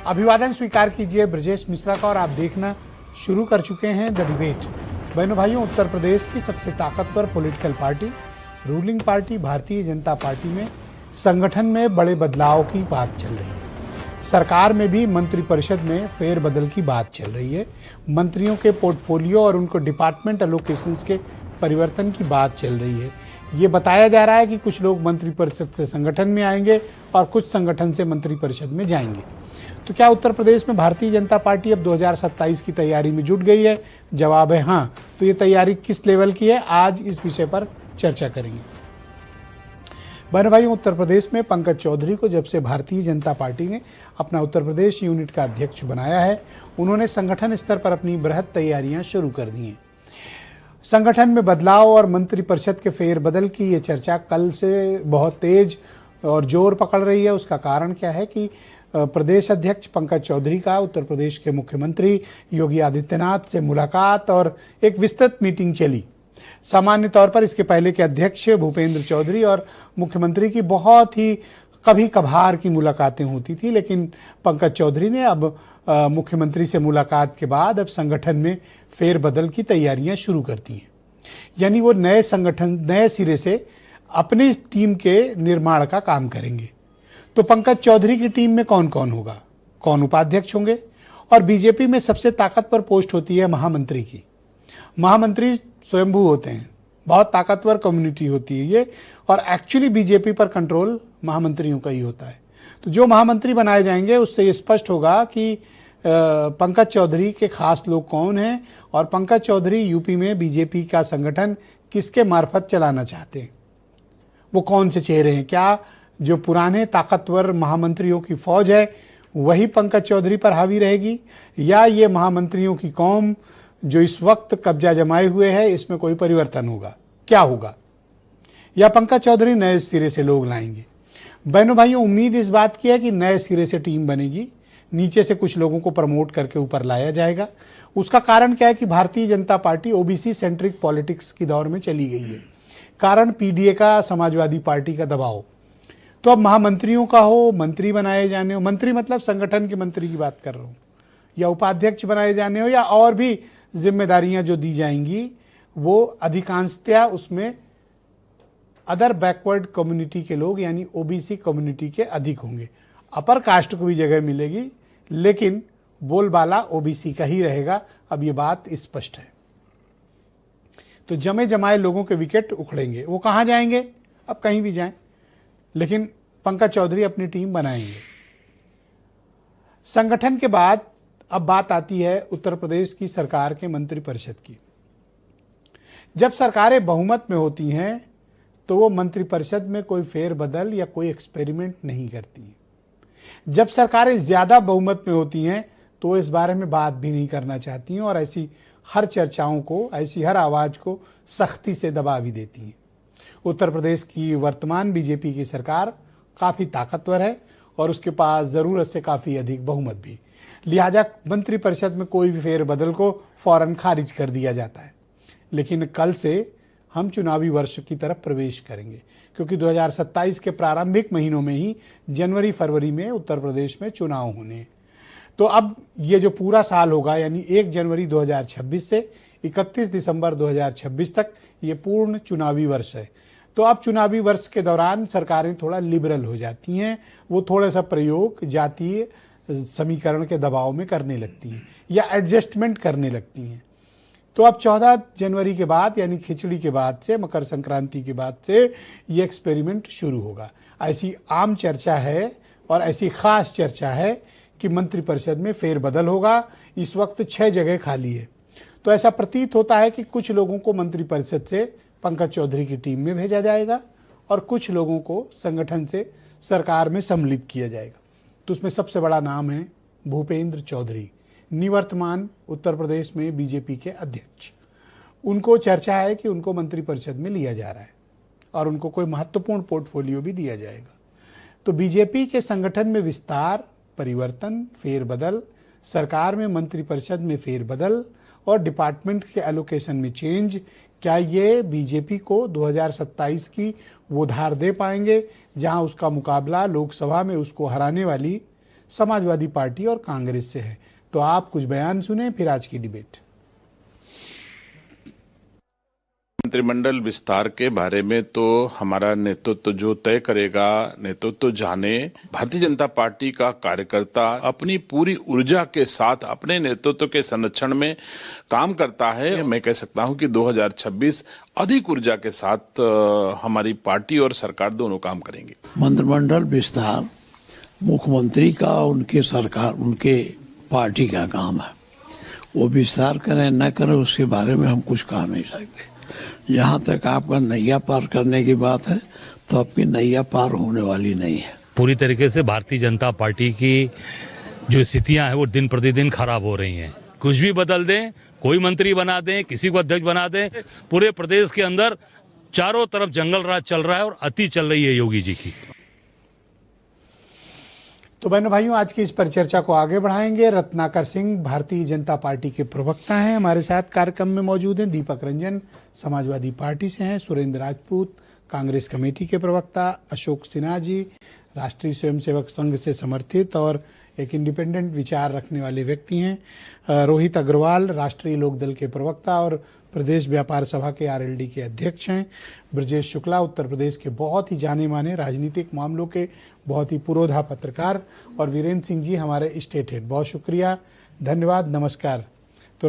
अभिवादन स्वीकार कीजिए ब्रजेश मिश्रा का और आप देखना शुरू कर चुके हैं द डिबेट। बहनों भाइयों, उत्तर प्रदेश की सबसे ताकतवर political party ruling party Bharatiya Janata party में संगठन में बड़े बदलाव की बात चल रही है। सरकार में भी मंत्रिपरिषद में फेरबदल की बात चल रही है। मंत्रियों के पोर्टफोलियो और उनको डिपार्टमेंट एलोकेशंस के परिवर्तन की बात चल रही है। ये बताया जा रहा है कि कुछ लोग मंत्रिपरिषद से संगठन में आएंगे और कुछ संगठन से मंत्रिपरिषद में जाएंगे। तो क्या उत्तर प्रदेश में भारतीय जनता पार्टी अब 2027 की तैयारी में जुट गई है? जवाब है हाँ। तो ये तैयारी किस लेवल की है, आज इस विषय पर चर्चा करेंगे। बहन भाइयों, उत्तर प्रदेश में पंकज चौधरी को जब से भारतीय जनता पार्टी ने अपना उत्तर प्रदेश यूनिट का अध्यक्ष बनाया है, उन्होंने संगठन स्तर पर अपनी बृहद तैयारियां शुरू कर दी हैं। संगठन में बदलाव और मंत्रिपरिषद के फेरबदल की ये चर्चा कल से बहुत तेज और जोर पकड़ रही है। उसका कारण क्या है कि प्रदेश अध्यक्ष पंकज चौधरी का उत्तर प्रदेश के मुख्यमंत्री योगी आदित्यनाथ से मुलाकात और एक विस्तृत मीटिंग चली। सामान्य तौर पर इसके पहले के अध्यक्ष भूपेंद्र चौधरी और मुख्यमंत्री की बहुत ही कभी कभार की मुलाकातें होती थी, लेकिन पंकज चौधरी ने अब मुख्यमंत्री से मुलाकात के बाद अब संगठन में फेरबदल की तैयारियां शुरू कर दी हैं। यानी वो नए संगठन नए सिरे से अपनी टीम के निर्माण का काम करेंगे। तो पंकज चौधरी की टीम में कौन कौन होगा, कौन उपाध्यक्ष होंगे? और बीजेपी में सबसे ताकतवर पोस्ट होती है महामंत्री की। महामंत्री स्वयंभू होते हैं, बहुत ताकतवर कम्युनिटी होती है ये, और एक्चुअली बीजेपी पर कंट्रोल महामंत्रियों का ही होता है। तो जो महामंत्री बनाए जाएंगे उससे ये स्पष्ट होगा कि पंकज चौधरी के खास लोग कौन हैं और पंकज चौधरी यूपी में बीजेपी का संगठन किसके मार्फत चलाना चाहते हैं। वो कौन से चेहरे हैं? क्या जो पुराने ताकतवर महामंत्रियों की फौज है वही पंकज चौधरी पर हावी रहेगी, या ये महामंत्रियों की कौम जो इस वक्त कब्जा जमाए हुए है इसमें कोई परिवर्तन होगा? क्या होगा? या पंकज चौधरी नए सिरे से लोग लाएंगे? बहनों भाइयों, उम्मीद इस बात की है कि नए सिरे से टीम बनेगी, नीचे से कुछ लोगों को प्रमोट करके ऊपर लाया जाएगा। उसका कारण क्या है कि Bharatiya Janata party OBC centric politics की दौर में चली गई है। कारण पीडीए का, समाजवादी पार्टी का दबाव। तो अब महामंत्रियों का हो, मंत्री बनाए जाने हो, मंत्री मतलब संगठन के मंत्री की बात कर रहा हूँ, या उपाध्यक्ष बनाए जाने हो, या और भी जिम्मेदारियां जो दी जाएंगी, वो अधिकांशतया उसमें अदर बैकवर्ड कम्युनिटी के लोग यानी ओबीसी कम्युनिटी के अधिक होंगे। अपर कास्ट को भी जगह मिलेगी, लेकिन बोलबाला ओबीसी का ही रहेगा। अब ये बात स्पष्ट है। तो जमे जमाए लोगों के विकेट उखड़ेंगे। वो कहाँ जाएंगे? अब कहीं भी जाएं, लेकिन पंकज चौधरी अपनी टीम बनाएंगे। संगठन के बाद अब बात आती है उत्तर प्रदेश की सरकार के मंत्रिपरिषद की। जब सरकारें बहुमत में होती हैं तो वो मंत्रिपरिषद में कोई फेरबदल या कोई एक्सपेरिमेंट नहीं करती हैं। जब सरकारें ज्यादा बहुमत में होती हैं तो वो इस बारे में बात भी नहीं करना चाहती हैं और ऐसी हर चर्चाओं को, ऐसी हर आवाज को सख्ती से दबा भी देती हैं। उत्तर प्रदेश की वर्तमान बीजेपी की सरकार काफ़ी ताकतवर है और उसके पास ज़रूरत से काफ़ी अधिक बहुमत भी, लिहाजा मंत्रिपरिषद में कोई भी फेरबदल को फौरन खारिज कर दिया जाता है। लेकिन कल से हम चुनावी वर्ष की तरफ प्रवेश करेंगे, क्योंकि 2027 के प्रारंभिक महीनों में ही जनवरी फरवरी में उत्तर प्रदेश में चुनाव होने हैं। तो अब ये जो पूरा साल होगा यानी 1 जनवरी 2026 से 31 दिसंबर 2026 तक ये पूर्ण चुनावी वर्ष है। तो अब चुनावी वर्ष के दौरान सरकारें थोड़ा लिबरल हो जाती हैं, वो थोड़ा सा प्रयोग जातीय समीकरण के दबाव में करने लगती हैं या एडजस्टमेंट करने लगती हैं। तो अब 14 जनवरी के बाद यानी खिचड़ी के बाद से, मकर संक्रांति के बाद से ये एक्सपेरिमेंट शुरू होगा। ऐसी आम चर्चा है और ऐसी खास चर्चा है कि मंत्रिपरिषद में फेरबदल होगा। इस वक्त 6 जगह खाली है। तो ऐसा प्रतीत होता है कि कुछ लोगों को मंत्रिपरिषद से पंकज चौधरी की टीम में भेजा जाएगा और कुछ लोगों को संगठन से सरकार में सम्मिलित किया जाएगा। तो उसमें सबसे बड़ा नाम है भूपेंद्र चौधरी, निवर्तमान उत्तर प्रदेश में बीजेपी के अध्यक्ष। उनको चर्चा है कि उनको मंत्रिपरिषद में लिया जा रहा है और उनको कोई महत्वपूर्ण पोर्टफोलियो भी दिया जाएगा। तो बीजेपी के संगठन में विस्तार, परिवर्तन, फेरबदल, सरकार में मंत्रिपरिषद में फेरबदल और डिपार्टमेंट के एलोकेशन में चेंज, क्या ये बीजेपी को 2027 की वो धार दे पाएंगे जहां उसका मुकाबला लोकसभा में उसको हराने वाली समाजवादी पार्टी और कांग्रेस से है। तो आप कुछ बयान सुने, फिर आज की डिबेट। मंत्रिमंडल विस्तार के बारे में तो हमारा नेतृत्व जो तय करेगा, नेतृत्व जाने। भारतीय जनता पार्टी का कार्यकर्ता अपनी पूरी ऊर्जा के साथ अपने नेतृत्व के संरक्षण में काम करता है। मैं कह सकता हूं कि 2026 अधिक ऊर्जा के साथ हमारी पार्टी और सरकार दोनों काम करेंगे। मंत्रिमंडल विस्तार मुख्यमंत्री का, उनके सरकार, उनके पार्टी का काम है। वो विस्तार करें न करें उसके बारे में हम कुछ कह नहीं सकते। जहाँ तक आपका नैया पार करने की बात है तो आपकी नैया पार होने वाली नहीं है। पूरी तरीके से भारतीय जनता पार्टी की जो स्थितियां हैं वो दिन प्रतिदिन खराब हो रही हैं। कुछ भी बदल दें, कोई मंत्री बना दें, किसी को अध्यक्ष बना दें, पूरे प्रदेश के अंदर चारों तरफ जंगल राज चल रहा है और अति चल रही है योगी जी की। तो बहनों भाइयों, आज की इस पर चर्चा को आगे बढ़ाएंगे। रत्नाकर सिंह भारतीय जनता पार्टी के प्रवक्ता हैं, हमारे साथ कार्यक्रम में मौजूद हैं। दीपक रंजन समाजवादी पार्टी से हैं। सुरेंद्र राजपूत कांग्रेस कमेटी के प्रवक्ता। अशोक सिन्हा जी राष्ट्रीय स्वयंसेवक संघ से समर्थित और एक इंडिपेंडेंट विचार रखने वाले व्यक्ति हैं। रोहित अग्रवाल राष्ट्रीय लोकदल के प्रवक्ता और प्रदेश व्यापार सभा के आरएलडी के अध्यक्ष हैं। ब्रजेश शुक्ला उत्तर प्रदेश के बहुत ही जाने माने राजनीतिक मामलों के बहुत ही पुरोधा पत्रकार। और वीरेंद्र सिंह जी हमारे स्टेट हेड। बहुत शुक्रिया, धन्यवाद, नमस्कार। तो